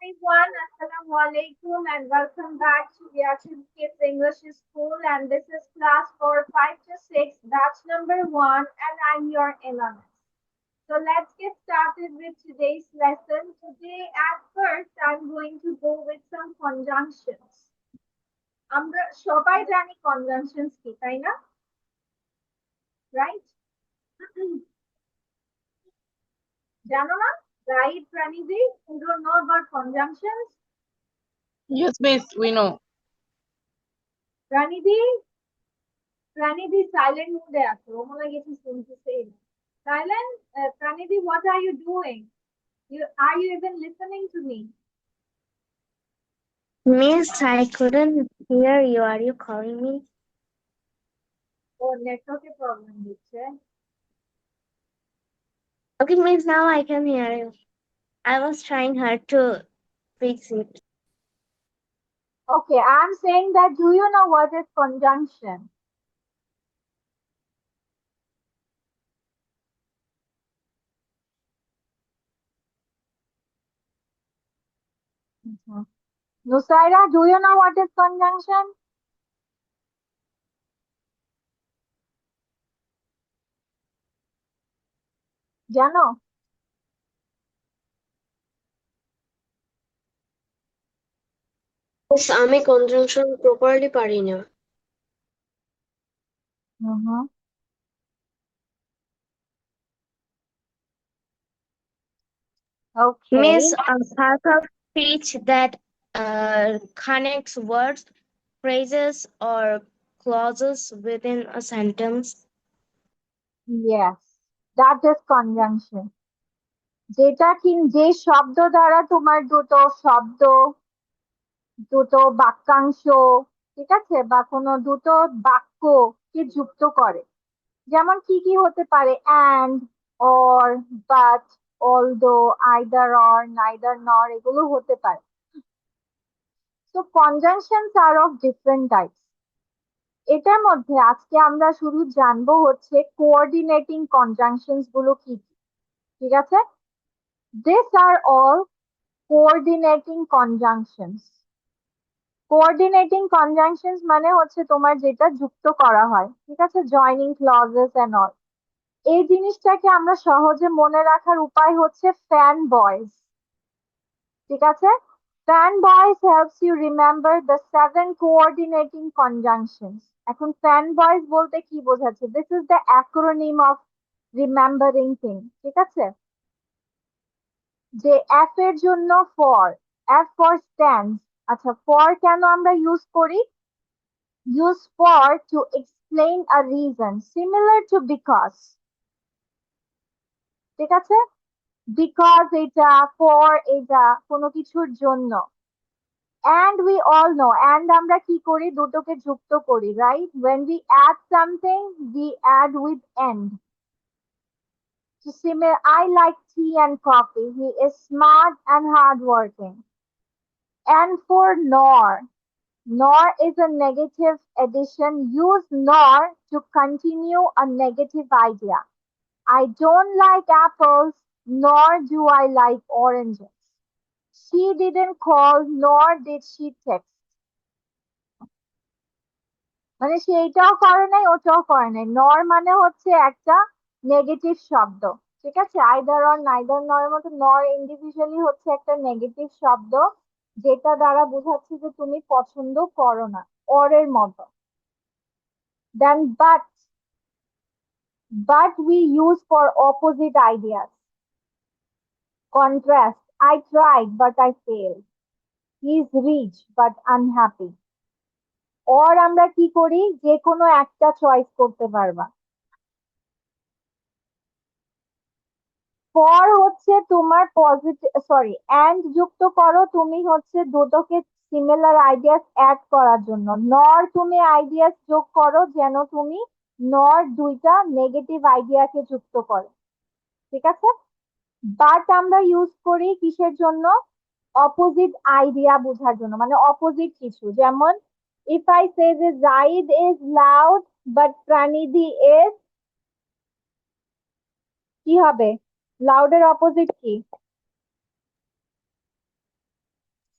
everyone, Assalamu alaikum and welcome back to Yachid Kids English School, and this is class for 5 to 6, batch number 1, and I'm your LMS. So let's get started with today's lesson. Today at first I'm going to go with some conjunctions. আমরা সবাই জানি conjunctions কি, তাই না? Right? জানো না? Right, Pranidhi? You don't know about conjunctions? Yes, miss, we know. Pranidhi? Pranidhi, silent mode আছে ও মনে হয় কিছু শুনতেছেই না. Silent, Pranidhi, what are you doing? Are you even listening to me? Miss, I couldn't hear you. Are you calling me? Oh, network problem দিচ্ছে. Okay, Miss, now I can hear you. I was trying hard to fix it. Okay, I'm saying that do you know what is conjunction? Nusaira, do you know what is conjunction? জানো? Miss, আমি conjunction properly পারি না. Okay. Miss, a part of speech that connects words, phrases, or clauses within a sentence. Yes, that is conjunction. যেটা কি যে শব্দ দ্বারা তোমার দুটো শব্দ, দুটো বাক্যাংশ, ঠিক আছে, বা কোনো দুটো বাক্যকে যুক্ত করে। যেমন কি কি হতে পারে? and, or, but, although, either or, neither nor, এগুলো হতে পারে। So conjunctions are of different types. এটার মধ্যে আজকে আমরা শুধু জানবো হচ্ছে কোঅর্ডিনেটিং কনজাংশনস গুলো কি কি, ঠিক আছে? These are all coordinating conjunctions. Coordinating conjunctions মানে হচ্ছে তোমার যেটা যুক্ত করা হয়, ঠিক আছে, জয়নিং ক্লজেস এন্ড অল। এই জিনিসটাকে আমরা সহজে মনে রাখার উপায় হচ্ছে ফ্যান বয়েজ, ঠিক আছে? FANBOYS helps you remember the 7 coordinating conjunctions. এখন ফ্যান বয়েজ বলতে কি বোঝাচ্ছে? This is the acronym of remembering thing, ঠিক আছে? যে এফ এর জন্য ফর, এফ ফর স্ট্যান্ডস। আচ্ছা, ফর কেন আমরা ইউজ করি? Use for to explain a reason, similar to because, ঠিক আছে? Because এটা, for এটা, কোনো কিছুর জন্য। And we all know, and আমরা কি করি? দুটোকে যুক্ত করি, right? When we add something, we add with end. So similar, I like tea and coffee. He is smart and hardworking. And for nor, nor is a negative addition. Use nor to continue a negative idea. I don't like apples, nor do I like oranges. She didn't call, nor did she text. মানে সে এইটাও করে নাই, ওটাও করে নাই। নর মানে হচ্ছে একটা নেগেটিভ শব্দ, ঠিক আছে? আইদার অর, নাইদার নর এর মতো নর ইন্ডিভিজুয়ালি হচ্ছে একটা নেগেটিভ শব্দ, যেটা দ্বারা বোঝাচ্ছে যে তুমি পছন্দ করো না, অর এর মতো। দেন but we use for opposite ideas. Contrast, I tried but I failed. He is rich but unhappy. or আমরা কি করি? যে কোনো একটা চয়েস করতে পারবা। for হচ্ছে তোমার পজিটিভ, সরি, and যুক্ত করো তুমি হচ্ছে দুটোকে সিমিলার আইডিয়াস অ্যাড করার জন্য। নর তুমি আইডিয়াস যোগ করো যেন তুমি নর দুইটা নেগেটিভ আইডিয়াকে যুক্ত করো, ঠিক আছে? বাট আমরা ইউজ করি কিসের জন্য? অপোজিট আইডিয়া বোঝার জন্য, মানে অপোজিট কিছু। যেমন ইফ আই সে যে Zaid is loud but Pranidhi is, কি হবে? লাউডের অপোজিট কি?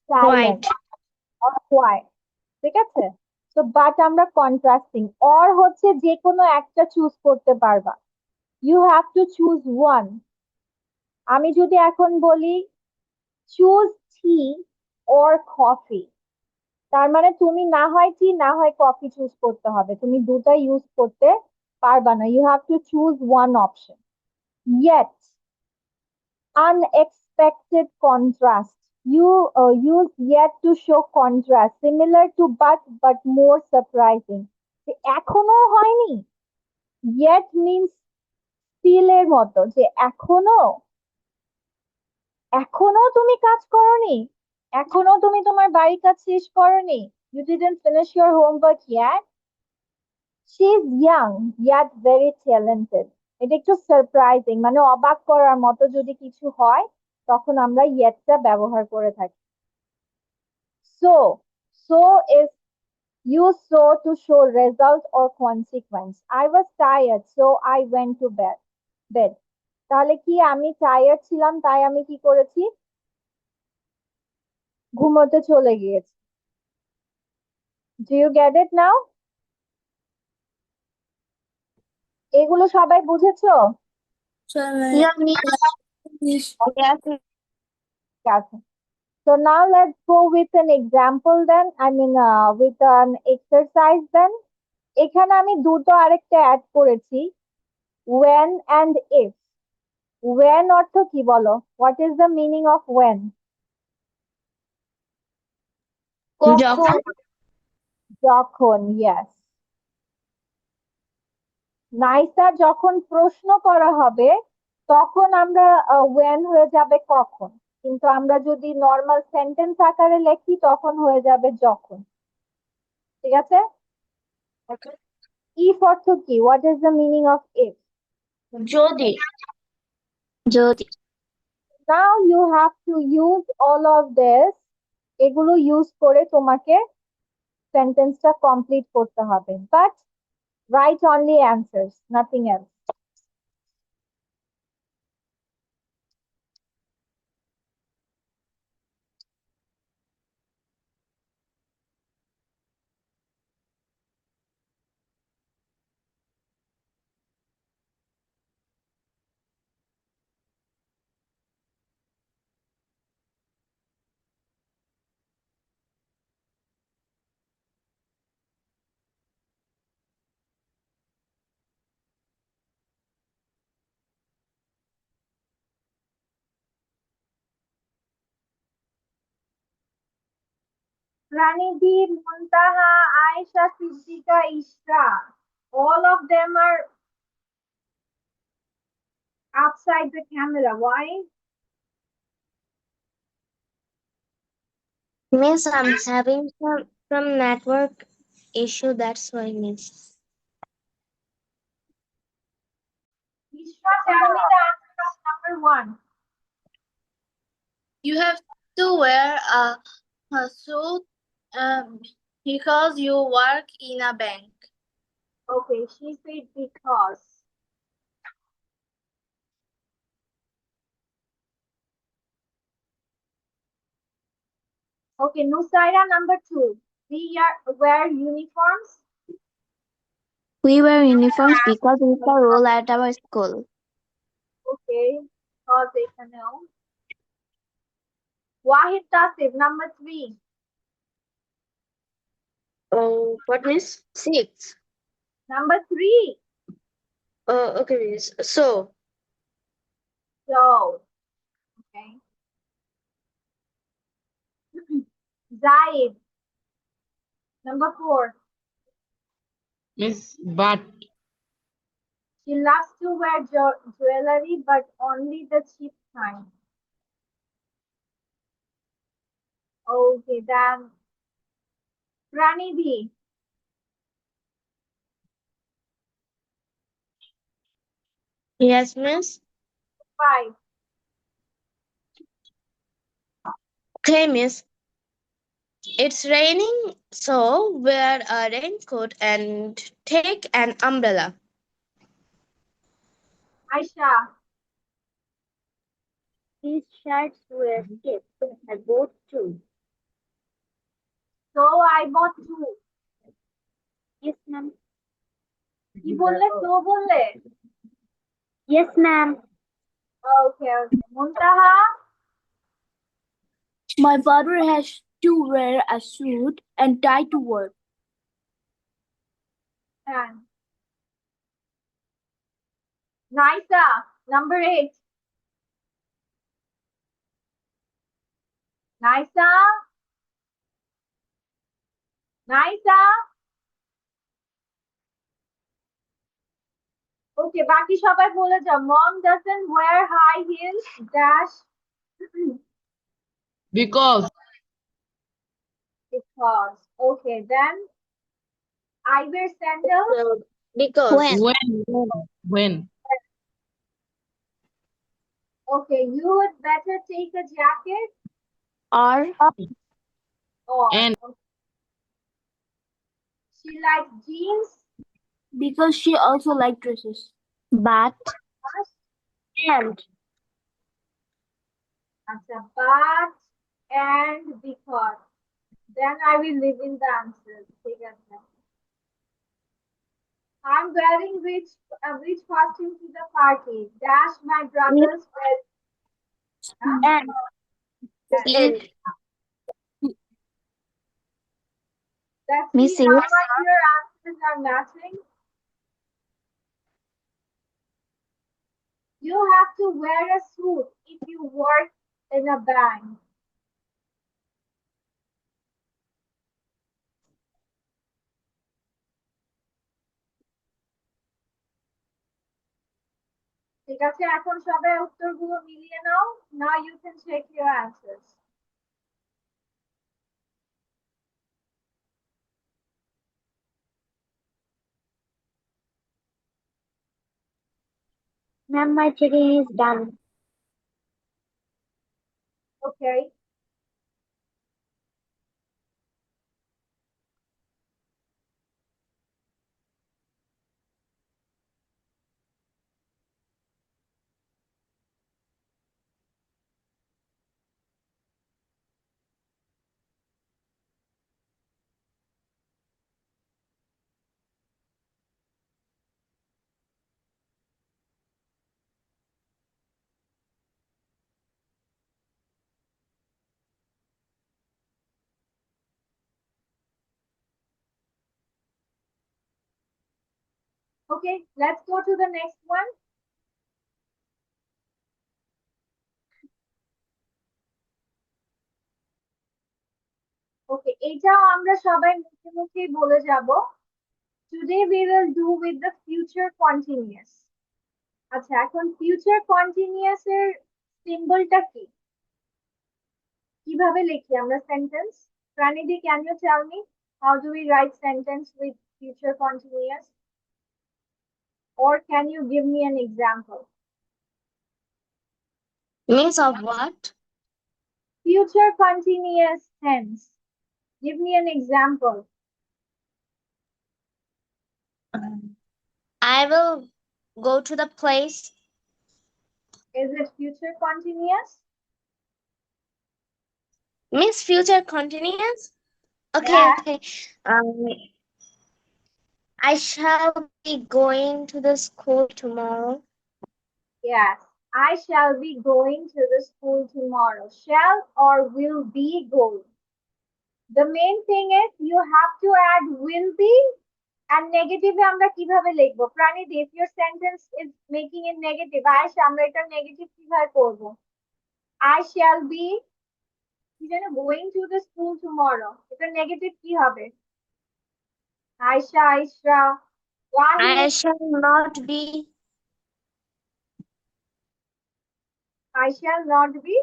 Silent White. অর হোয়াইট, ঠিক আছে? তো বাট আমরা কন্ট্রাস্টিং, অর হচ্ছে যে কোনো একটা চুজ করতে পারবা, you have to choose one. আমি যদি এখন বলি চুজ টি অর কফি, তার মানে তুমি না হয় টি না হয় কফি চুজ করতে হবে, তুমি দুটা ইউজ করতে পারবা না, you have to choose one option. Yet unexpected contrast, you use yet to show contrast similar to but more surprising, যে এখনো হয়নি, yet means still এর মতো, যে এখনো, এখনো তুমি কাজ করোনি, এখনো তুমি তোমার বাড়ির কাজ শেষ করোনি, you didn't finish your homework yet, she is young yet very talented। এটা একটু সারপ্রাইজিং, মানে অবাক করার মতো যদি কিছু হয় তখন আমরা ইয়েটটা ব্যবহার করে থাকি। So, so is used so to show result or consequence. I was tired so I went to bed। তাহলে কি আমি টায়ার্ড ছিলাম তাই আমি কি করেছি, ঘুমোতে চলে গিয়েছি। ডু ইউ গেট ইট নাও? এগুলো সবাই বুঝেছো? Yeah, Miss. Yes. ঠিক আছে। So now let's go with an example then. I mean, with an exercise then. এখানে আমি দুটো আরেকটা অ্যাড করেছি, when and if। when অর্থ কি বলো? What is the meaning of when? যখন। যখন, yes। নাইসা যখন প্রশ্ন করা হবে তখন আমরা when হয়ে যাবে কখন, কিন্তু আমরা যদি নর্মাল সেন্টেন্স আকারে লিখি তখন হয়ে যাবে যখন, ঠিক আছে? Okay. if অর্থ কি? What is the meaning of if? যদি। যদি। Now you have to use all of this, এগুলো ইউজ করে তোমাকে সেন্টেন্সটা কমপ্লিট করতে হবে, but write only answers, nothing else। Pranidhi, Muntaha, Aisha, Siddhika, Ishra, all of them are outside the camera. Why? Miss, I'm having some network issue. That's why, Miss. Ishra, tell me the answer of number one. You have to wear a suit um, because you work in a bank. Okay, she said because. Okay, Nusaira, number two. Wear uniforms. We wear uniforms because it's a rule at our school. Okay, because এখানেও। Wahid Tasif, number three. Oh, what, Miss? 6. Number three. Okay, Miss. So, So, okay. Zaid, number four. Miss, but She loves to wear jewelry, but only the cheap kind. Okay, then Pranidhi, yes, Miss. five. Okay, Miss. It's raining, so wear a raincoat and take an umbrella. Aisha, These shirts were kept. I bought two. So I bought two. Yes, ma'am. কি বললে? So বললে? Yes, ma'am. Okay, okay. Muntaha? My father has to wear a suit and tie to work. And Naisa, number 8. Naisa? Naisa? Okay, বাকি সবাই বলে যাও। Mom doesn't wear high heels dash Because because. Okay, then I wear sandals Because. when Okay, you would better take a jacket Or. or And. she likes jeans Because she also likes dresses. But. first. And. Acha, but and because. Then I will live in the answers. ঠিক আছে। I'm wearing which costume to the party? Dash my brothers wear. Huh? And. And let's see Missy. how much your answers are matching. You have to wear a suit if you work in a bank. ঠিক আছে, এখন সবাই উত্তরগুলো মিলিয়ে নাও। Now you can check your answers. Ma'am, my checking is done. Okay. Okay, let's go to the next one. Okay, এটাও আমরা সবাই মুখে মুখেই বলে যাব। Today we will do with the future continuous. আচ্ছা, এখন future continuous এর সিম্বলটা কি? কিভাবে লিখি আমরা sentence? Pranidhi, can you tell me how do we write sentence with future continuous? Or can you give me an example? Means of what? Future continuous tense. Give me an example. I will go to the place. Is it future continuous? Means future continuous? Okay, Yeah. okay. I shall be going to the school tomorrow. Yes. I shall be going to the school tomorrow. Shall or will be going. The main thing is you have to add will be and negative এ আমরা কিভাবে লিখবো? Pranidhi, if your sentence is making it negative, আমরা এটা negative কিভাবে করব? I shall be going to the school tomorrow. এটা negative কি হবে? Aisha, Aisha, I Wahid, shall not be I shall not be.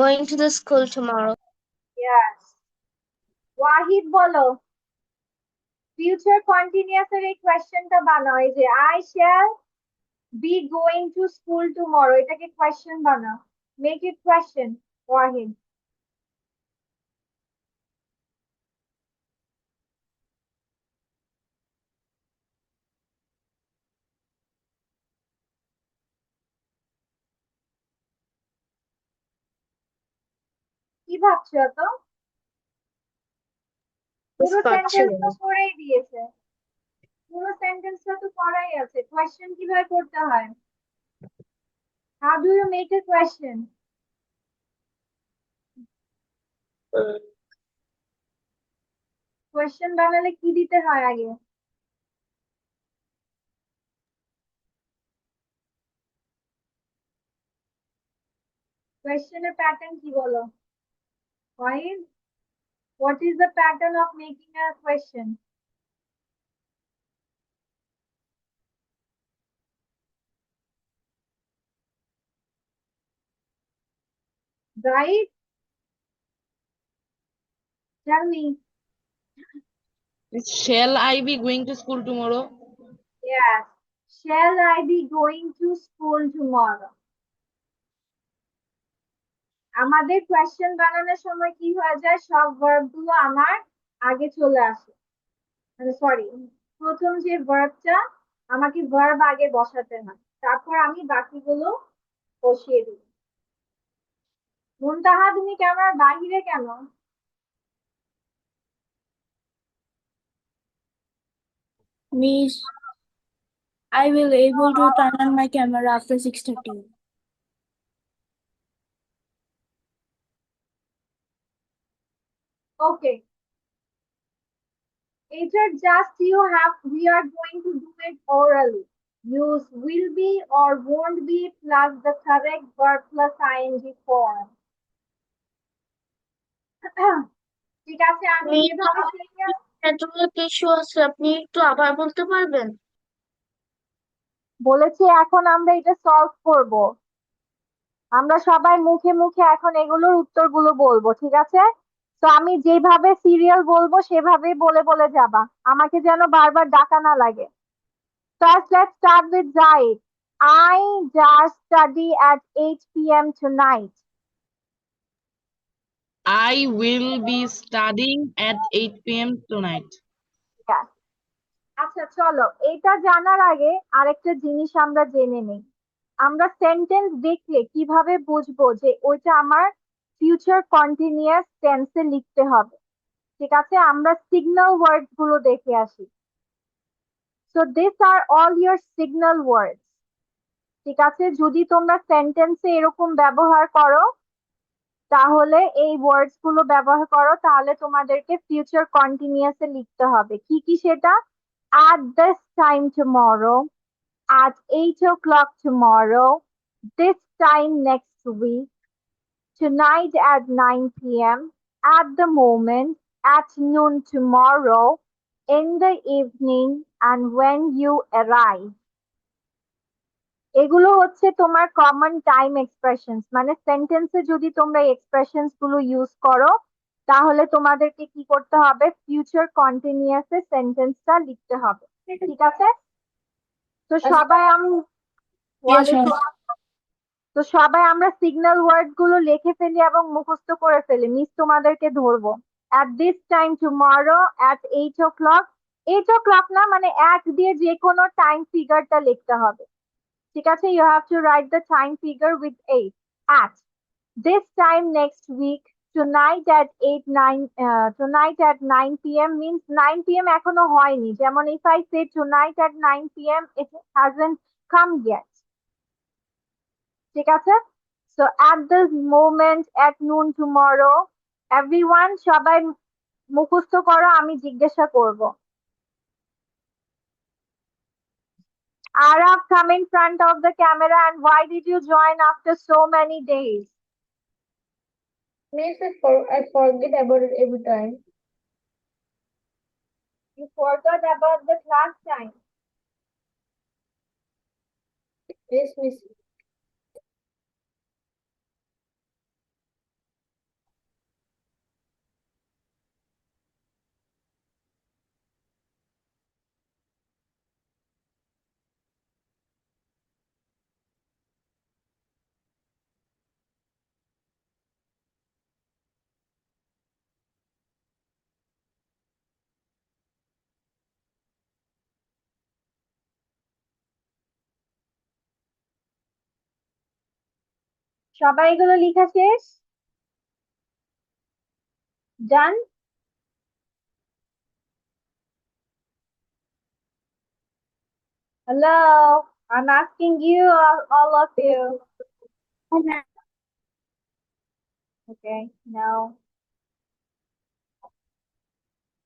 going to the school tomorrow. Yes. Wahid বলো। Future continuous এর এই কোয়েশ্চেনটা বানাও। এই যে I shall be going to school tomorrow, এটাকে কোয়েশ্চেন বানাও। Make it question, Wahid. কি ভাবছো তো? পুরো পাচ্ছি সেন্টেন্স তো না। করেই দিয়েছে, পুরো সেন্টেন্সটা তো করাই আছে। কোয়েশ্চেন কিভাবে করতে হয়? How do you make a question? Question বানালে কি দিতে হয় আগে? কোয়েশ্চেনের প্যাটার্ন কি বলো? Why? What is the pattern of making a question? Right? Tell me. Shall I be going to school tomorrow? Yes. Shall I be going to school tomorrow? আমাদের question বানানোর সময় কি হয়ে যায়, সব ভার্ব গুলো আমার আগে চলে আসে। মানে সরি, প্রথম যে ভার্বটা আমাকে ভার্ব আগে বসাতে হয়, তারপর আমি বাকিগুলো বসিয়ে দিই। মুনতাহা, তুমি ক্যামেরার বাহিরে কেন? Miss, I will able to turn on my camera after 6:30. ওকে, এটা just we are going to do it orally. Use will be or won't be plus the correct verb plus ing form. ঠিক আছে, আমি miss, যেভাবে network issue আছে, আপনি একটু আবার বলতে পারবেন? বলেছি, এখন আমরা এটা সলভ করব। আমরা সবাই মুখে মুখে এখন এগুলোর উত্তরগুলো বলবো, ঠিক আছে? তো আমি যেভাবে সিরিয়াল বলবো সেভাবেই বলে বলে যাবা, আমাকে যেন বারবার ডাকা না লাগে। First, let's start with Zaid. I just study at 8 p.m. tonight. I will be studying at 8 p.m. tonight. Yes. আচ্ছা চলো, এটা জানার আগে আরেকটা জিনিস আমরা জেনে নিই। আমরা সেন্টেন্স দেখলে কিভাবে বুঝবো যে ওইটা আমার ফিউচার কন্টিনিউয়াস টেন্সে লিখতে হবে? ঠিক আছে, আমরা সিগন্যাল ওয়ার্ডস গুলো দেখে আসি। So this are all your signal words. ঠিক আছে, যদি তোমরা সেন্টেন্সে এরকম ব্যবহার করো, তাহলে এই ওয়ার্ডস গুলো ব্যবহার করো, তাহলে তোমাদেরকে ফিউচার কন্টিনিউয়াসে লিখতে হবে। কি কি সেটা? at this time tomorrow, at 8 o'clock tomorrow, this time next week, tonight at 9 p.m., at the moment, at noon tomorrow, in the evening, and when you arrive. এগুলো হচ্ছে তোমার কমন টাইম এক্সপ্রেশনস। মানে সেন্টেন্সে যদি তোমরা এক্সপ্রেশনস গুলো use করো, তাহলে তোমাদেরকে কি করতে হবে? ফিউচার কন্টিনিউয়াসে সেন্টেন্সটা লিখতে হবে। ঠিক আছে? তো সবাই আমি Yes, ma'am. ওয়ালাইকুম তো সবাই আমরা সিগন্যাল ওয়ার্ড গুলো লিখে ফেলি এবং মুখস্থ করে ফেলি। মিস তোমাদেরকে ধরবো। at this time tomorrow at 8 o'clock, 8 o'clock না, মানে এক দিয়ে যে কোনো টাইম ফিগারটা লিখতে হবে। ঠিক আছে, you have to write the time figure with 8. At this time next week, tonight at 9 p.m. means 9 p.m. এখনো হয়নি। যেমন if I say tonight at 9 p.m. it hasn't come yet. ঠিক আছে? So at this moment, at noon tomorrow, everyone সবাই মুখস্থ করো, আমি জিজ্ঞাসা করব। Araf, come in front of the camera, and why did you join after so many days? Miss, I forget about it every time. You forgot about the class time. Yes, Miss. সবাই এগুলো লিখা শেষ? Done? Hello, I'm asking you, all of you. Okay, now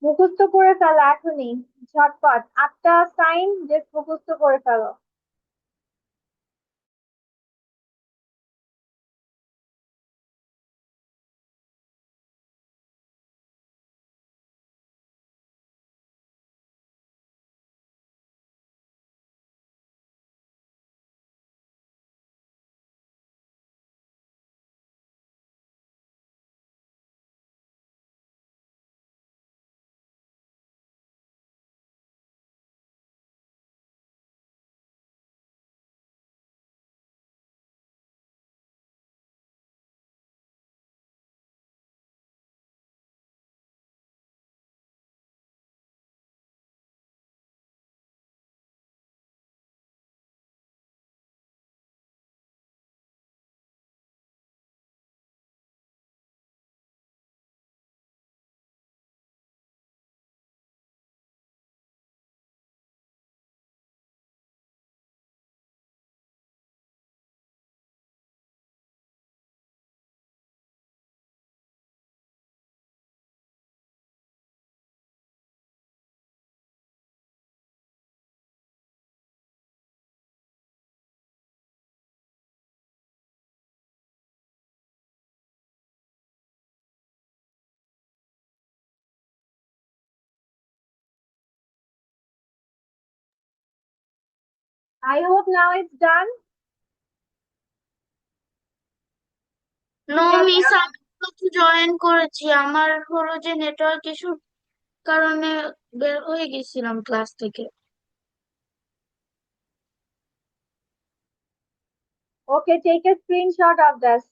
মুখস্থ করে ফেলো এখনই, ঝটপট 8টা sign just মুখস্থ করে ফেলো। I hope now it's done. No miss, আমি তো জয়েন করেছি, আমার হলো যে নেটওয়ার্ক ইস্যুর কারণে বের হয়ে গেছিলাম ক্লাস থেকে। Okay, take a screenshot of this.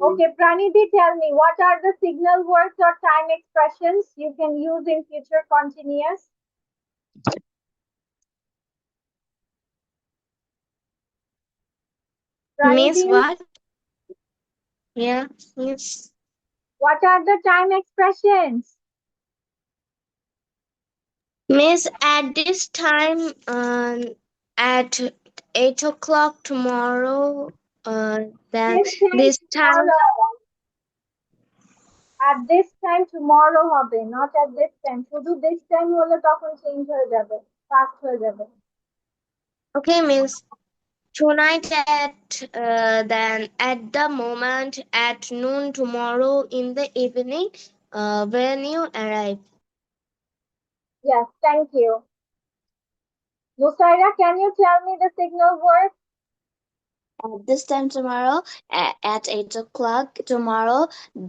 Okay, Pranidhi, tell me, what are the signal words or time expressions you can use in future continuous? Miss Pranidhi, what? Yeah, miss. what are the time expressions? Miss, at this time, at 8 o'clock tomorrow, then This time this time, tomorrow. At this time tomorrow হবে, not at this time. শুধু this time হলে তখন change হয়ে যাবে, fast হয়ে যাবে। okay, miss. Tonight then at the moment at noon tomorrow in the evening, when you arrive. Yes, thank you. Nusaira, can you tell me the signal word? At this time tomorrow, at 8 o'clock tomorrow,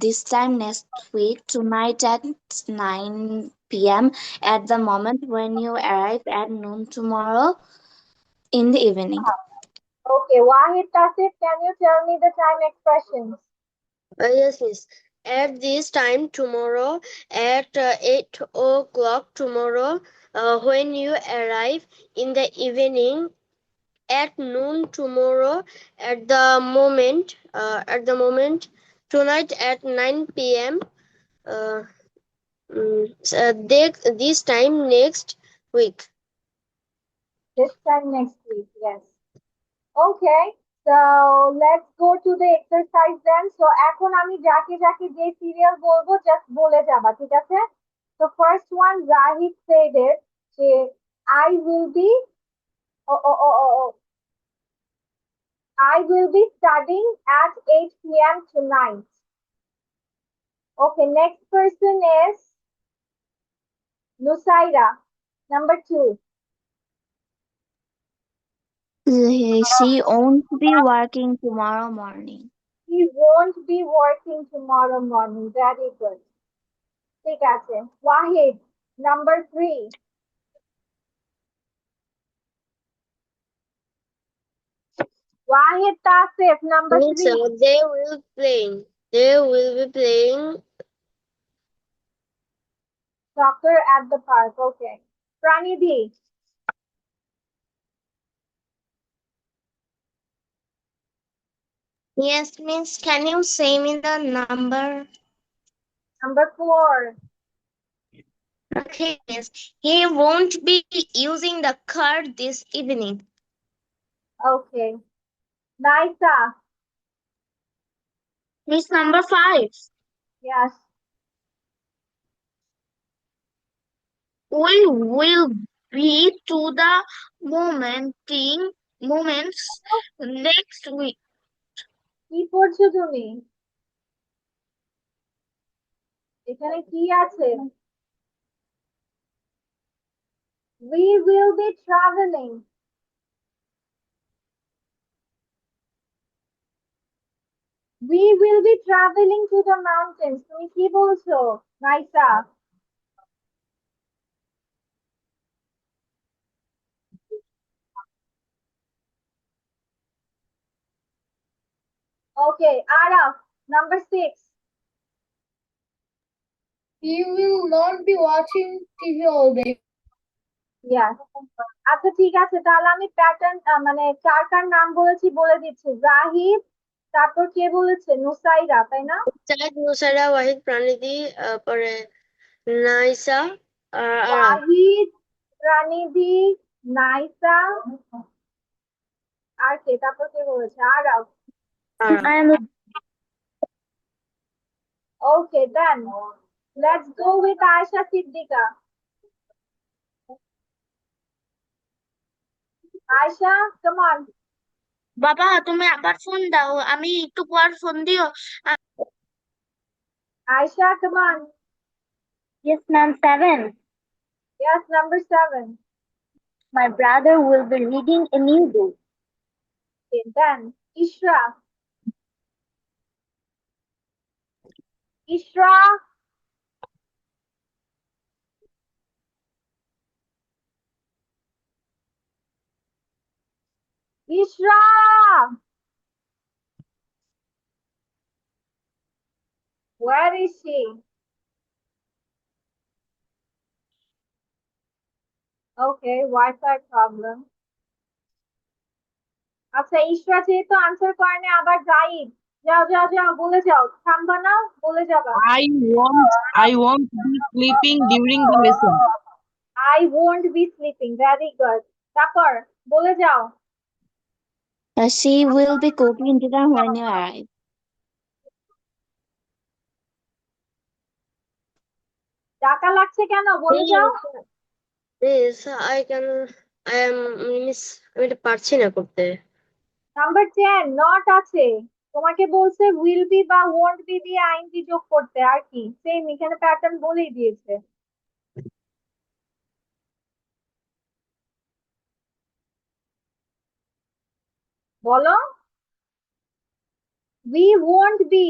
this time next week, tonight at 9 p.m., at the moment when you arrive at noon tomorrow in the evening. Okay, Wahid Tasif, can you tell me the time expressions? Yes, miss. At this time tomorrow, at 8 o'clock tomorrow, when you arrive in the evening, at noon tomorrow, at the moment, tonight at 9 p.m. This time next week. This time next week, yes. Okay, so let's go to the exercise then. So এখন আমি যাকে যাকে যে serial বলবো just বলে যাবা, ঠিক আছে? So first one, Zahid said it, যে I will be, oh, I will be studying at 8 p.m. tonight. Okay, next person is Nusaira, number 2. She won't be working tomorrow morning. He won't be working tomorrow morning. Very good. ঠিক আছে. Wahid, number 3. Wahid Tasif, number Means 3. they will playing. They will be playing. Soccer at the park. Okay. Pranidhi, Yes, Miss. Can you say me the number? number 4. Okay, Miss. He won't be using the card this evening. Okay. Naisa, Miss, number 5. yes. We will be to the moments next week. কি পড়ছো তুমি? এখানে কি আছে? We will be traveling. We will be traveling to the mountains. তুমি কি বলছো? নাইসা, okay. Araf, number 6. He will not be watching TV all day. Yes. আচ্ছা ঠিক আছে, তাহলে আমি প্যাটার্ন মানে কার কার নাম বলেছি বলে দিচ্ছি। জাহিদ, তারপর কে বলেছে? নুসাইরা, তাই না? Said Nusara, Wahid, Pranidhi, পরে নাইসা আর আরাফ। ওয়াহিদ, প্রাণিধি, নাইসা, আর কে? তারপর কে বলেছে? Araf. Araf. Okay, then let's go with Aisha Siddiqa. Aisha, come on. বাবা, তুমি আবার ফোন দাও, আমি একটু পর ফোন দিও। Aisha, come on. Yes, ma'am. 7. Yes, number 7. My brother will be reading a new book. Okay, then Ishra. Ishra, Ishra. Where is she? Okay, Wi-Fi problem. আচ্ছা, ইশরা যেহেতু আনসার করেনি, আবার জাহিদ। যাও যাও যাও, বলে যাও। থামবা না, বলে যাবা। I won't be sleeping during the lesson. I won't be sleeping. Very good. তারপর বলে যাও। She will be cooking dinner when you arrive. টাকা লাগছে কেন? বলে যাও। মিস I am মিস আমি এটা পারছি না করতে। নাম্বার 10 নট আছে। তোমাকে বলছে উইল বি বা ওয়ন্ট বি দিয়ে আইএনজি যোগ করতে, আর কি সেম এখানে প্যাটার্ন বলেই দিয়েছে। বলো। We won't be.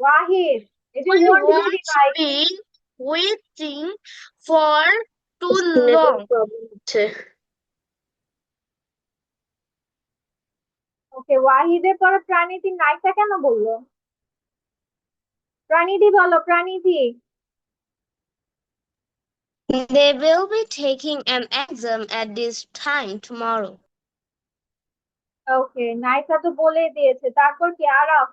ওয়াহিদ, এই যে We ওয়ন্ট বি won't ভাই। be waiting for too network long. Problem হচ্ছে। ওকে, ওয়াহিদের পরে প্রাণীতি নাইটা কেন বললো? প্রাণীদি বলো, প্রাণীদি। They will be taking an exam at this time tomorrow. ওকে, নাইটা তো বলেই দিয়েছে। তারপর কি Araf?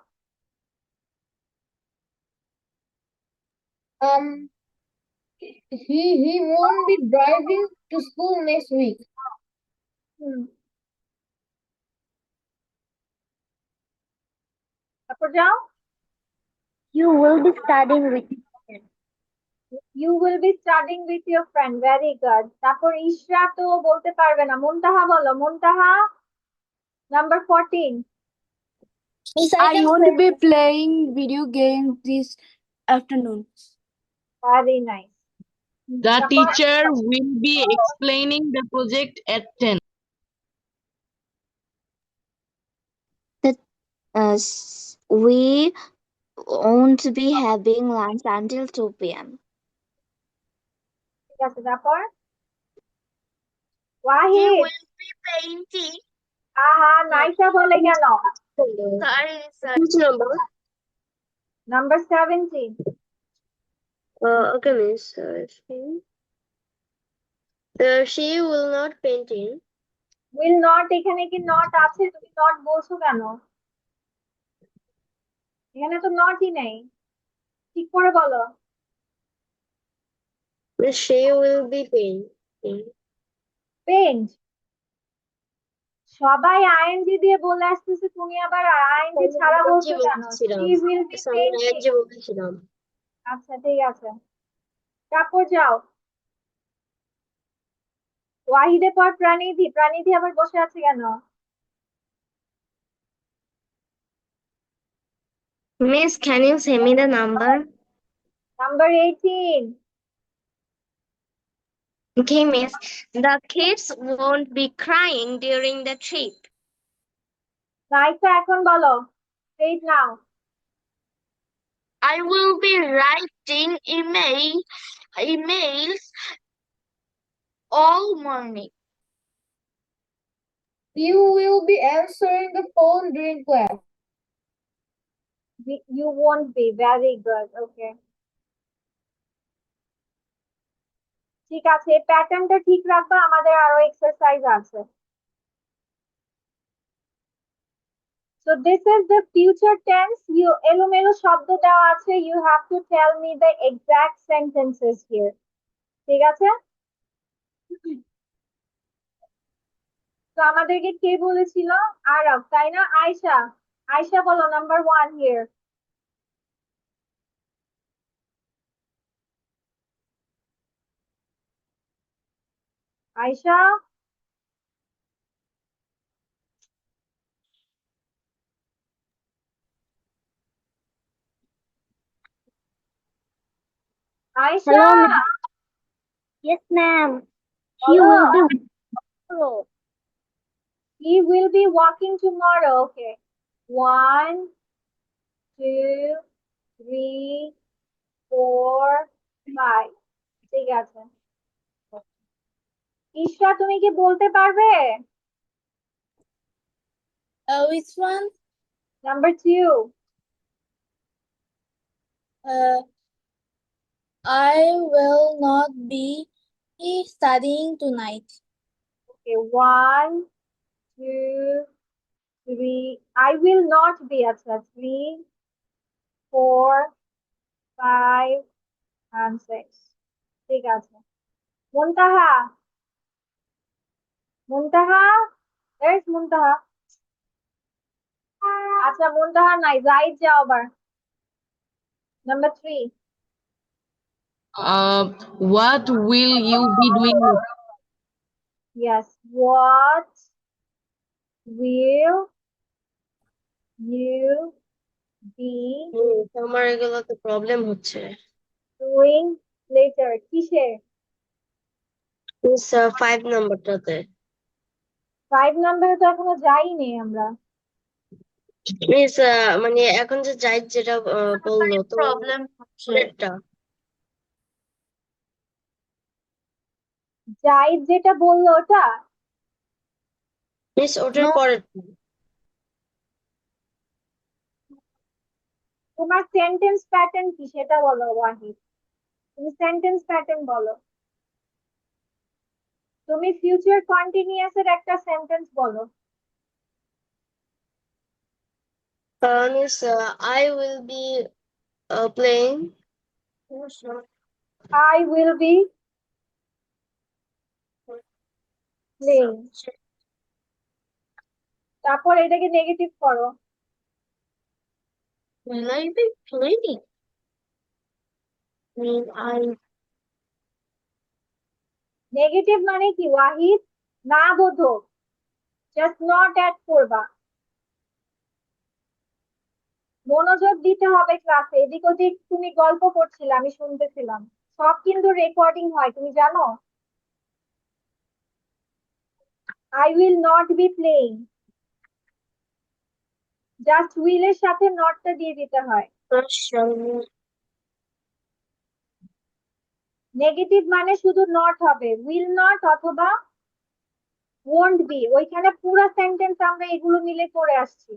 He won't be driving to school next week. হুম, তারপর যাও। You will be studying with You will be studying with your friend. Very good. তারপর ইশরা তো বলতে পারবে না। মুনতাহা বলো, মুনতাহা। Number 14. I won't be playing video games this afternoon. Very nice. The তারপর teacher will be explaining the project at 10. We won't be having lunch until 2 p.m. ঠিক আছে, তারপর He Wahid will be painting. আহা নাইসা বলে কেন? Sorry, sorry. Which number? Number 17 Okay, miss. She will not painting. Will not, এখানে কি not আছে? তুমি নট বলছো কেন? এখানে তো নটই নেই, ঠিক করে বলো। Miss, she will be painting. Paint, সবাই আইএনজি দিয়ে বলে আসতেছে, তুমি আবার আইএনজি ছাড়া বলছো কেন? বলছিলাম। শি উইল বি আমি পেন্টিং। যে বলেছিলাম। আচ্ছা ঠিক আছে, তারপর যাও। ওয়াহিদের পর প্রাণীধি, প্রাণীধি আবার বসে আছে কেন? Miss, can you send me the number? Number 18 Okay, miss. The kids won't be crying during the trip. নাইসা এখন বলো, straight now. I will be writing emails all morning. You will be answering the phone during class. You won't be, very good, okay. ঠিক আছে, প্যাটার্নটা ঠিক রাখবা, আমাদের আরো exercise আছে। So this is the future tense. You এলোমেলো শব্দ দেওয়া আছে, you have to tell me the exact sentences here. ঠিক আছে? তো আমাদেরকে কে বলেছিল? আরব, তাই না? আয়শা, আয়শা বলো number 1 here. Ayesha, Ayesha Hello, ma'am. Yes, ma'am. বলো। tomorrow. He will be walking tomorrow. Okay. 1, 2, 3, 4, 5. ঠিক আছে। ঈশা, তুমি কি বলতে পারবে? Which one? Number 2. I will not be studying tonight. Okay. 1, 2, 3. I will not be. আচ্ছা 3, 4, 5 and 6. ঠিক আছে। মুনতাহা, মুনতাহা, there's মুনতাহা। আচ্ছা মুনতাহা নাই, জাহিদ যাও আবার। Number 3. What will you be doing next? Yes. What will you be আমার এগুলোতে প্রবলেম হচ্ছে। doing later? কিসে? মিস 5 নাম্বারটাতে। 5 নাম্বারে তো এখনো যাইনি আমরা। মিস মানে এখন যে যাই যেটা বললো তো Problem হচ্ছে। পরেরটা। জাহিদ যেটা বললো ওটা? মিস ওটার পরেরটা। তোমার সেন্টেন্স প্যাটার্ন কি সেটা বলো ওয়াহিদ। তুমি সেন্টেন্স প্যাটার্ন বলো। তুমি ফিউচার কন্টিনিউয়াস এর একটা সেন্টেন্স বলো। Miss I will be playing. I will be playing. তারপর এটাকে নেগেটিভ করো। Will I be playing? Will I? Negative মানে কি ওয়াহিদ? না বোধক, জাস্ট নট অ্যাড করবা। মনোযোগ দিতে হবে ক্লাসে, এদিক ওদিক তুমি গল্প করছিলে, আমি শুনতেছিলাম। সব কিন্তু রেকর্ডিং হয়, তুমি জানো? I will not be playing. Just will এর সাথে নটটা দিয়ে দিতে হয়। নেগেটিভ মানে শুধু নট হবে, উইল নট অথবা won't be, ওইখানে পুরো সেন্টেন্স আমরা এগুলো মিলে করে আসছি।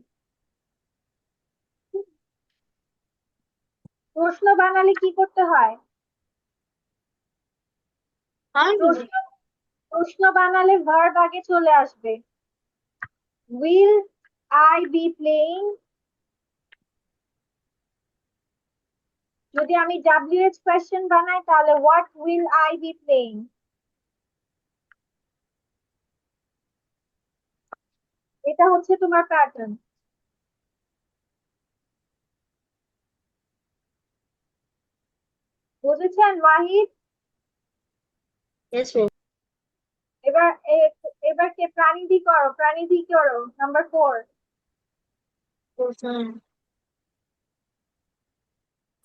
প্রশ্ন বানালে কি করতে হয়? প্রশ্ন প্রশ্ন বানালে ভার্ব আগে চলে আসবে। will I be playing, যদি আমি WH কোয়েশ্চেন বানাই তাহলে what will I be playing। এটা হচ্ছে তোমার প্যাটার্ন। বুঝেছেন ওয়াহিদ? Yes, miss. এবার এবার কে প্রাণীদি করো, প্রাণীদি করো number 4।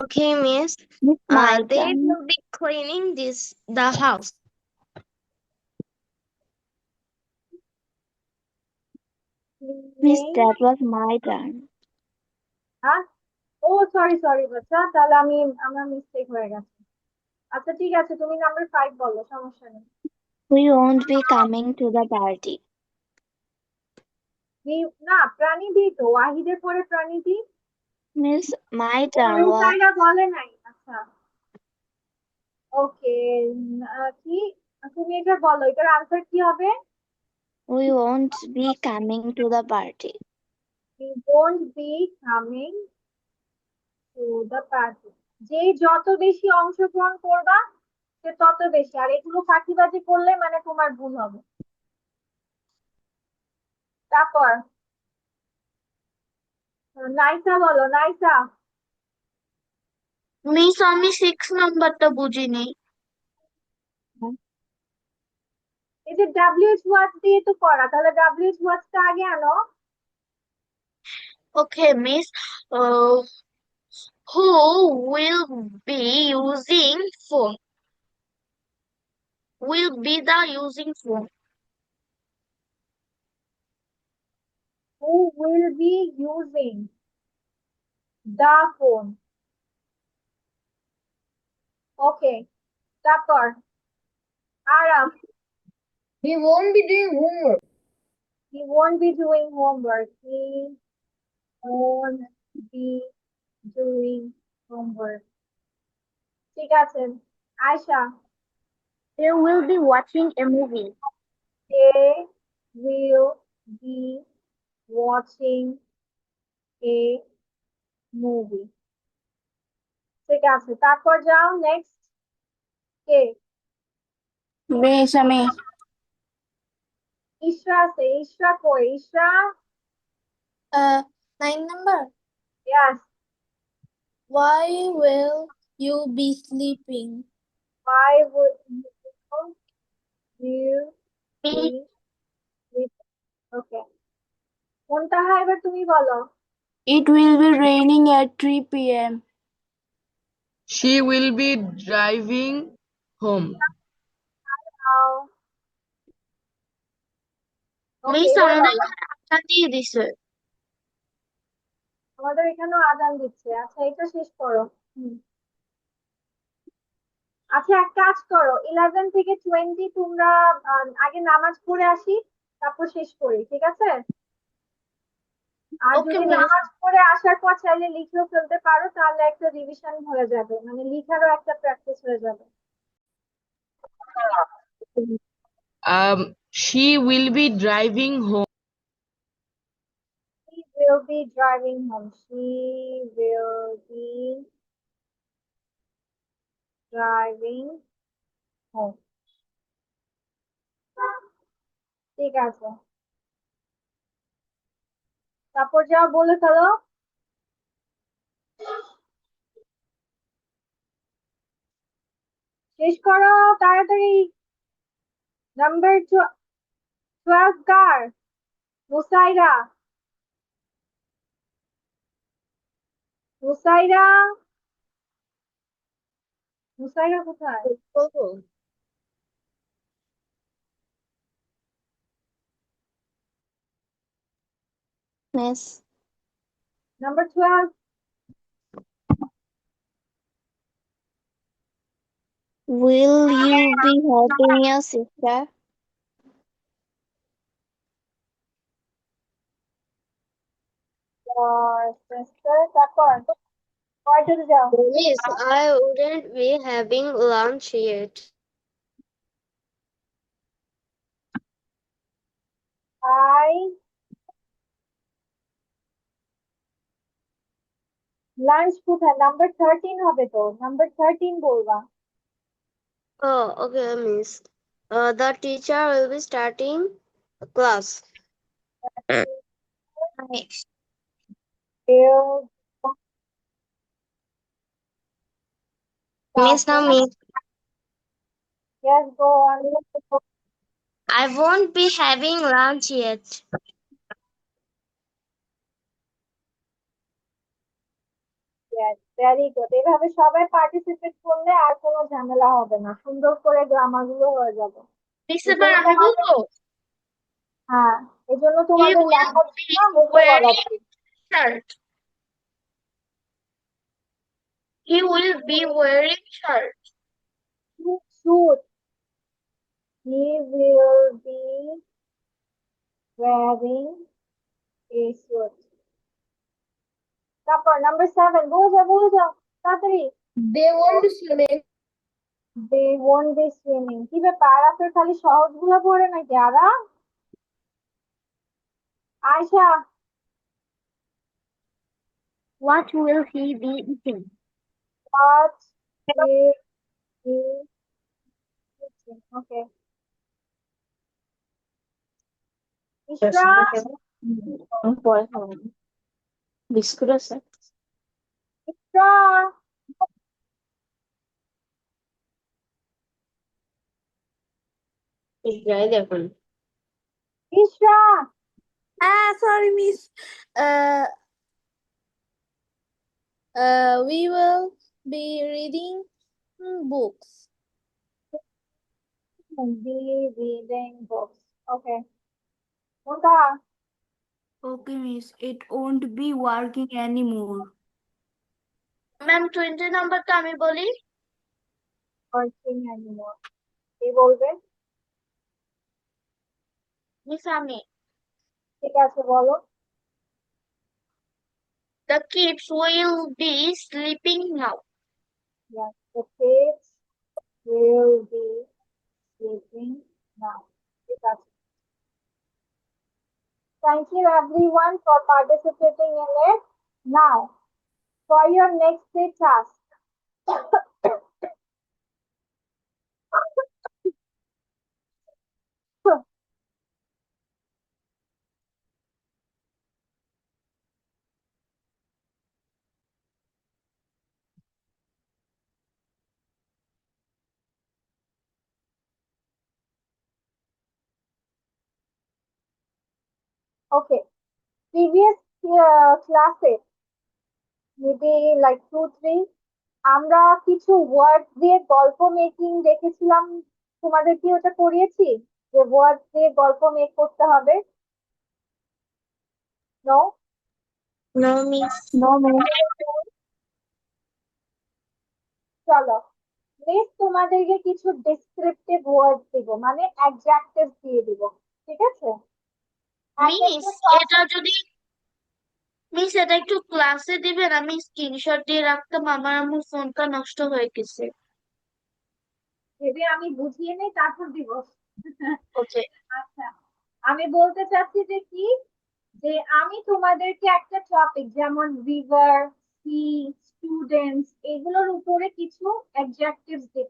Okay, miss. Miss, my They turn. will be cleaning the house. Miss, that was my turn. হ্যাঁ, ও সরি সরি বাচ্চা, তাহলে আমার মিস্টেক হয়ে গেছে। আচ্ছা ঠিক আছে, তুমি নাম্বার 5 বলো, সমস্যা নেই। We won't be coming to the party. না, প্রাণীদি তো, ওয়াহিদের পরে প্রাণীদি। Miss, my turn was রুসাইরা বলে নাই। আচ্ছা ওকে, কি তুমি এটা বলো, এটার আনসার কি হবে? we won't be coming to the party. We won't be coming to the party। যে যত বেশি অংশগ্রহণ করবা সে তত বেশি, আর এগুলো ফাঁকিবাজি করলে মানে তোমার ভুল হবে। তারপর নাইসা বলো, নাইসা। মিস আমি 6 নাম্বারটা বুঝিনি। এই যে WH ওয়ার্ড দিয়ে তো করা, তাহলে WH ওয়ার্ডটা আগে আনো। ওকে miss, who will be using phone? Will be the using phone. Who will be using the phone? ওকে, তারপর আরাম। He won't be doing homework. He won't be doing homework. He won't be doing homework। ঠিক আছে, Ayesha. They will be watching a movie. They will be watching a movie। ঠিক আছে, তারপর যাও next. কে? বেশ আমি ইশরা আছে, ইশরা কই? ইশরা, 9 number. yes। Why will you be sleeping? Why would you Me. be sleeping? ওকে, মুনতাহা এবার তুমি বলো। It will be raining at 3 p.m. she will be driving home. Okay, miss এবার আমাদের বলো। এখানে আটটা দিয়ে দিছে। আমাদের এখানেও আজান দিচ্ছে। আচ্ছা এটা শেষ করো। আচ্ছা এক কাজ করো, 11 থেকে 20 তোমরা আগে নামাজ পড়ে আসি, তারপর শেষ করি, ঠিক আছে? আর ওকে যদি মিস। নামাজ পড়ে আসার পর চাইলে লিখেও ফেলতে পারো, তাহলে একটা রিভিশন হয়ে যাবে, মানে লিখারও একটা প্র্যাকটিস হয়ে যাবে। She will be driving home. She will be driving home. She will be driving home। ঠিক আছে, তারপর যাও বলে ফেলো। শেষ করো তাড়াতাড়ি। নাম্বার 12 কার? মুসাইরা। মুসাইরা, মুসাইরা কোথায়? Miss, number 12। will you be helping your sister? semester, তারপর কয়টাতে যাও? Miss, I wouldn't be having lunch yet. I lunch কোথায়? নাম্বার 13 হবে তো, নাম্বার 13 বলবা। Oh, okay, Miss. The teacher will be starting class. Will- Miss, now তারপর Miss. yes, go on. I won't be having lunch yet. Yes, very good. এভাবে সবাই participate করলে আর কোনো ঝামেলা হবে না, সুন্দর করে গ্রামার গুলো হয়ে যাবে। মিস এই এবার জন্য আমি তোমাদের, বলবো হ্যাঁ, এই জন্য হি তোমাদের উইল বি লেখাপড়া মুখে ওয়ারিং বলাচ্ছি। Shirt he will be wearing shirt Shoot, he will be wearing a suit. তারপর নাম্বার 7, বলে যাও তাড়াতাড়ি। They won't be swimming. They won't be swimming. কি ব্যাপার, আপনার খালি সহজ গুলো পড়ে নাকি আরা? Ayesha, What will he be eating? what will he eating? Okay. ইশরা, biscuit আছে। ইশরা, যাই দেখুন। ইশরা, Sorry, Miss. Uh, we will be reading books. be reading books. Okay. কোনটা? Okay, Miss. It won't be working anymore. Ma'am 20 নাম্বারটা আমি বলি Working anymore. কি বলবে? Miss আমি ঠিক আছে, বলো। the kids will be sleeping now Yes, the kids will be sleeping now. ঠিক আছে। Thank you everyone for participating in it. Now, for your next day task. Okay, previous classes, maybe like 2, 3, আমরা কিছু word দিয়ে গল্প making দেখেছিলাম। তোমাদের কি ওটা করিয়েছি, যে ওয়ার্ড দিয়ে গল্প মেক করতে হবে? No, No, Miss. No ma'am. চলো মিস তোমাদেরকে কিছু ডেসক্রিপটিভ ওয়ার্ড দিব, মানে অ্যাডজেক্টিভ দিয়ে দিব, ঠিক আছে? এক মিস একটা এটা topic- যদি মিস এটা একটু ক্লাসে দিবেন আমি স্ক্রিনশট দিয়ে রাখতাম আমার ফোনটা নষ্ট হয়ে গেছে ভেবে আমি বুঝিয়ে নেই তারপর দিব। ওকে আচ্ছা, আমি বলতে চাচ্ছি যে কি, যে আমি তোমাদেরকে একটা টপিক যেমন রিভার, সি, স্টুডেন্টস, এগুলোর উপরে কিছু অ্যাডজেক্টিভস দেব।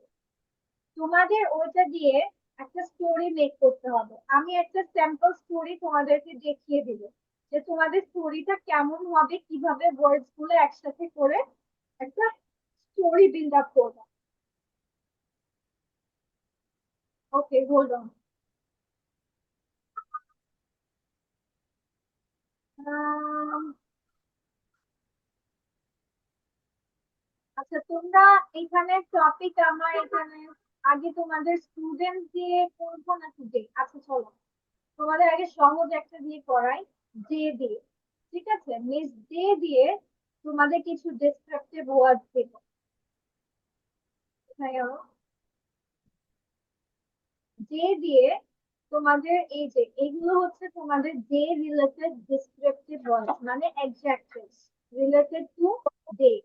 তোমাদের ওইটা দিয়ে একটা স্টোরি মেক করতে হবে। আমি একটা স্যাম্পল স্টোরি তোমাদেরকে দেখিয়ে দিব, যে তোমাদের স্টোরিটা কেমন হবে, কিভাবে ওয়ার্ডস গুলো একসাথে করে একটা স্টোরি বিল্ড আপ করবে। ওকে, হোল্ড অন। আচ্ছা, তোমরা এখানে টপিক, আমার এখানে আগে তোমাদের স্টুডেন্ট দিয়ে করবো নাকি ডে? আচ্ছা চলো, তোমাদের আগে সহজ একটা দিয়ে করাই, ডে দিয়ে। ঠিক আছে, মিস ডে দিয়ে তোমাদের কিছু ডেসক্রিপটিভ ওয়ার্ড দেব। ডে দিয়ে তোমাদের এই যে এগুলো হচ্ছে তোমাদের ডে রিলেটেড ডেসক্রিপটিভ words মানে adjectives related to day।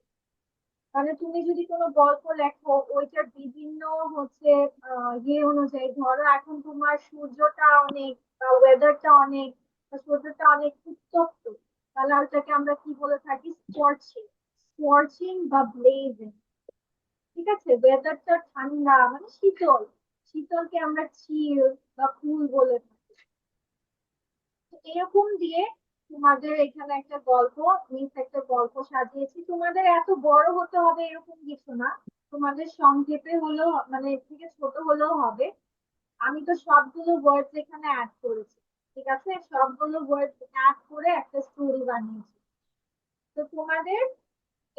মানে তুমি যদি কোনো গল্প লেখো ওইটার বিভিন্ন হচ্ছে ইয়ে অনুযায়ী, ধরো এখন তোমার সূর্যটা অনেক বা ওয়েদারটা অনেক বা সূর্যটা অনেক উত্তপ্ত, তাহলে ওটাকে আমরা কি বলে থাকি? স্কর্চিং। স্কর্চিং বা ব্লেজিং। ঠিক আছে, ওয়েদারটা ঠান্ডা মানে শীতল, শীতলকে আমরা চিল বা কুল বলে থাকি। তো এরকম দিয়ে তোমাদের এখানে একটা গল্প, মিস একটা গল্প সাজিয়েছি। তোমাদের এত বড় হতে হবে এরকম কিছু না, তোমাদের সংক্ষেপে হলেও মানে এর থেকে ছোট হলেও হবে। আমি তো সবগুলো ওয়ার্ডস এখানে অ্যাড করেছি, ঠিক আছে, সবগুলো ওয়ার্ড অ্যাড করে একটা স্টোরি বানিয়েছি। তো তোমাদের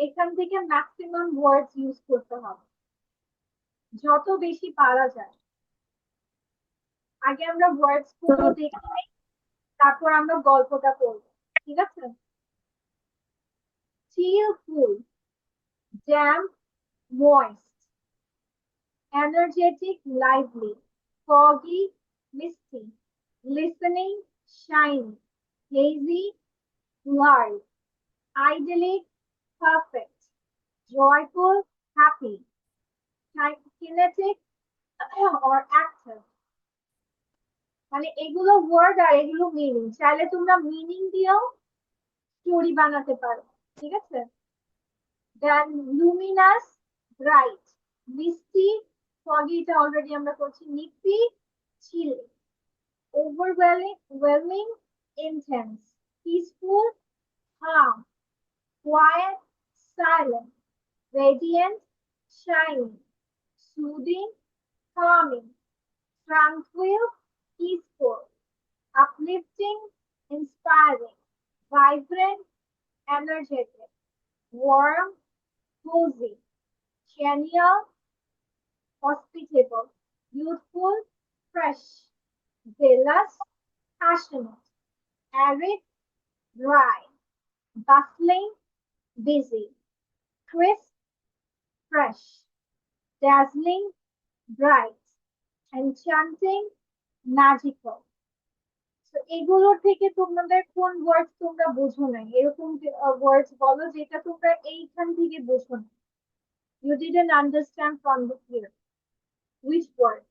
এখান থেকে ম্যাক্সিমাম ওয়ার্ডস ইউজ করতে হবে, যত বেশি পারা যায়। আগে আমরা ওয়ার্ডস গুলো দেখে নিই, তারপর আমরা গল্পটা করবো, ঠিক আছে? cheerful, damp, moist, energetic, lively, foggy, misty, listening, shiny, hazy, blurry, idyllic, perfect, joyful, happy, kinetic or active। মানে এগুলো ওয়ার্ড আর এগুলো মিনিং, চাইলে তোমরা মিনিং দিয়েও স্টোরি বানাতে পারো, ঠিক আছে? দেন luminous, bright, misty, foggy এটা অলরেডি আমরা করছি, nippy, chilly, overwhelming, intense, peaceful, calm, quiet, silent, radiant, shining, soothing, calming, tranquil, peaceful, uplifting, inspiring, vibrant, energetic, warm, cozy, genial, hospitable, youthful, fresh, zealous, passionate, arid, dry, bustling, busy, crisp, fresh, dazzling, bright, enchanting, magical। তো এগুলোর থেকে তোমাদের কোন ওয়ার্ডস তোমরা বুঝো নাই, এরকম ওয়ার্ডস বলো যেটা তোমরা এইখান থেকে বুঝো না। You didn't understand from the here. Which word?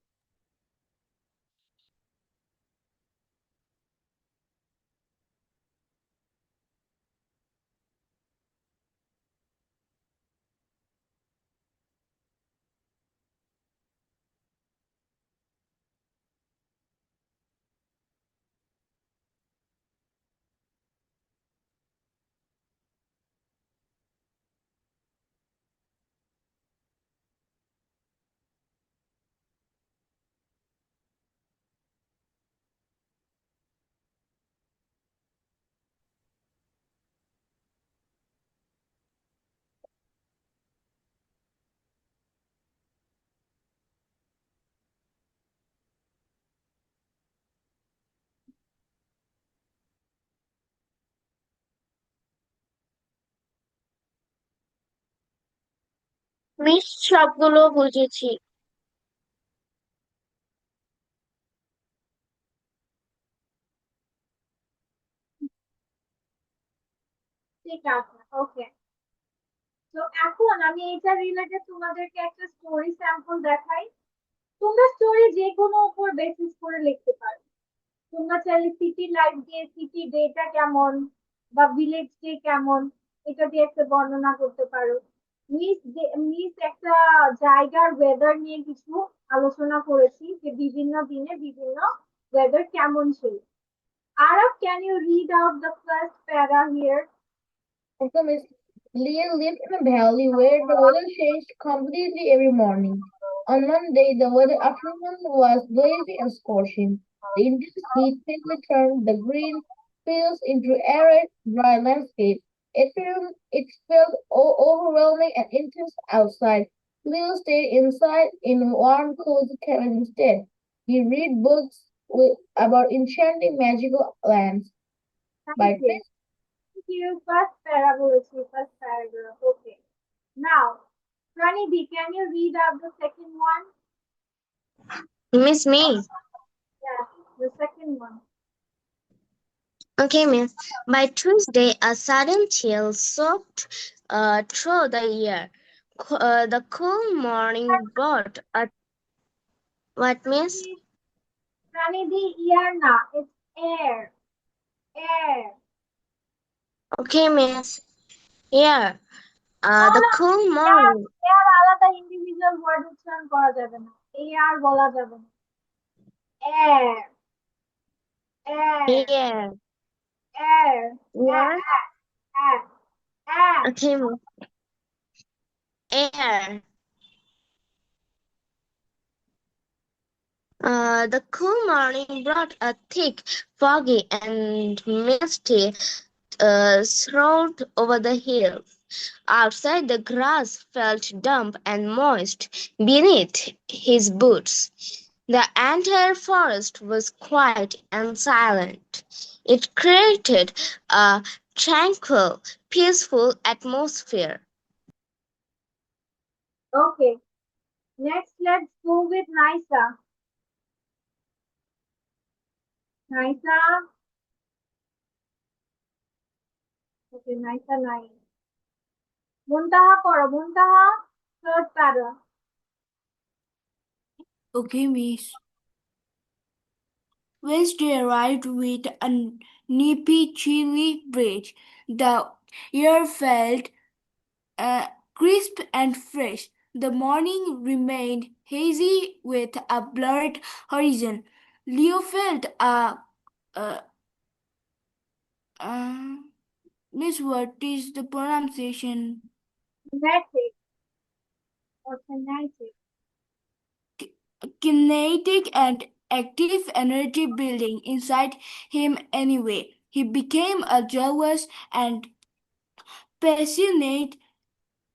Miss সবগুলো বুঝেছি। ঠিক আছে, ওকে। তো এখন আমি এটা রিলেটেড তোমাদেরকে একটা স্টোরি স্যাম্পল দেখাই। তোমরা স্টোরি যে কোনো উপর বেসিস করে লিখতে পারো। তোমরা চাইলে সিটি লাইফ দিয়ে সিটি ডেটা কেমন বা ভিলেজ ডে কেমন এটা দিয়ে একটা বর্ণনা করতে পারো। মিস একটা জায়গার ওয়েদার নিয়ে কিছু আলোচনা করেছি, যে বিভিন্ন দিনে বিভিন্ন ওয়েদার কেমন ছিল। Arab, can you read out the first para here? Okay, Miss. Leah lived in a valley where the weather changed completely every morning. On Monday, the weather afternoon was lazy and scorching. The intense heat quickly turned the green fields into arid, dry landscape. It felt overwhelming and intense outside. Leo stayed inside in a warm, cozy cabin instead. He read books about enchanting magical lands. By Thank you. Thank you. First para বলেছি, first paragraph. Okay. Now, Pranidhi, can you read out the second one? Miss me. Yeah, the second one. Okay, miss. By Tuesday, a sudden chill swept through the air. The cool morning brought a what, miss? Pranidhi, ear na. It's air. Air. Okay, miss. Yeah. No, The no. cool Air, morning. air আলাদা individual word উচ্চারণ করা যাবে না। Air বলা যাবে না। Air. Air. Yeah. Air. Yeah. Air. Air. Okay, miss. Air. The cool morning brought a thick, foggy, and misty shroud over the hills. Outside, the grass felt damp and moist beneath his boots. The entire forest was quiet and silent. It created a tranquil, peaceful atmosphere. Okay. Next, let's go with Naisa. Naisa. Okay, Naisa 9. Muntaha করো, Muntaha, third para. Okay, miss. Wednesday arrived with a nippy, chilly breeze. The air felt crisp and fresh. The morning remained hazy with a blurred horizon. Leo felt a miss, what is the pronunciation? Kinetic or kinetic. Kinetic and active energy building inside him anyway. He became a jealous and passionate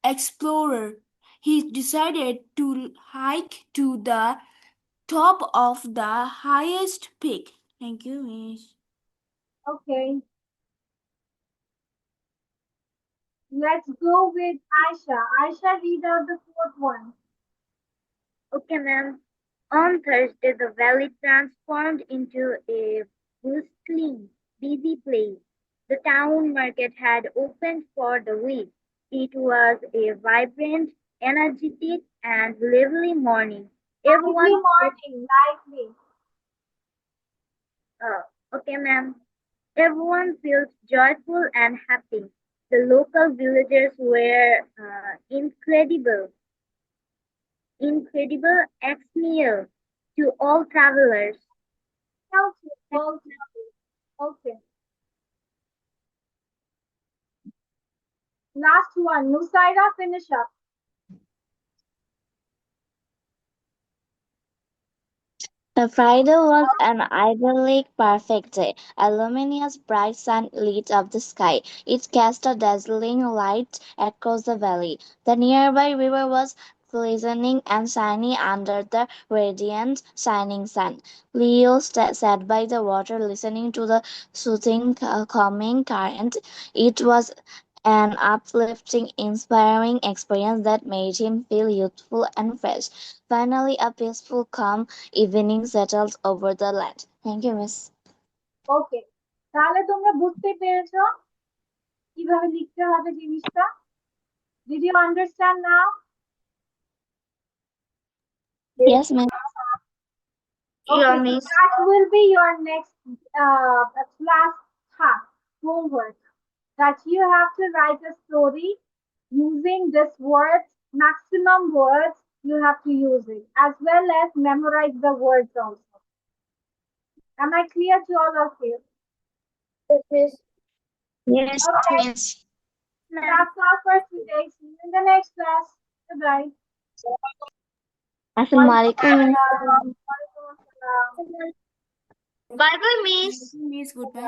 explorer. He decided to hike to the top of the highest peak. Thank you, miss. Okay. Let's go with Aisha. Aisha, read out the fourth one. Okay, ma'am. On Thursday, the valley transformed into a bustling, busy place. The town market had opened for the week. It was a vibrant, energetic, and lively morning. Everyone, Lively morning, lively. okay, ma'am. Everyone felt joyful and happy. The local villagers were incredible exneal to all travelers. Okay. Last one. Nusaira, finish up. The Friday was an idyllic, perfect day. A luminous, bright sun lit up the sky. It cast a dazzling light across the valley. The nearby river was glistening and shiny under the radiant, shining sun. Leo sat by the water, listening to the soothing, calming current. It was an uplifting, inspiring experience that made him feel youthful and fresh. Finally, a peaceful, calm evening settles over the land. Thank you, Miss. ওকে, তাহলে তোমরা বুঝতে পেরেছো কিভাবে লিখতে হবে জিনিসটা? Did you understand now? Yes, Miss. Okay, Yeah, so miss. that will be your next class task, homework. That you have to write a story using this words, maximum words you have to use it, as well as memorize the words also. Am I clear to all of you? Yes, miss. Yes, Okay, miss. so that's all for today. See you in the next class. Goodbye. Assalamualaikum, Miss. Walaikum assalam. Bye bye, miss. Miss, goodbye.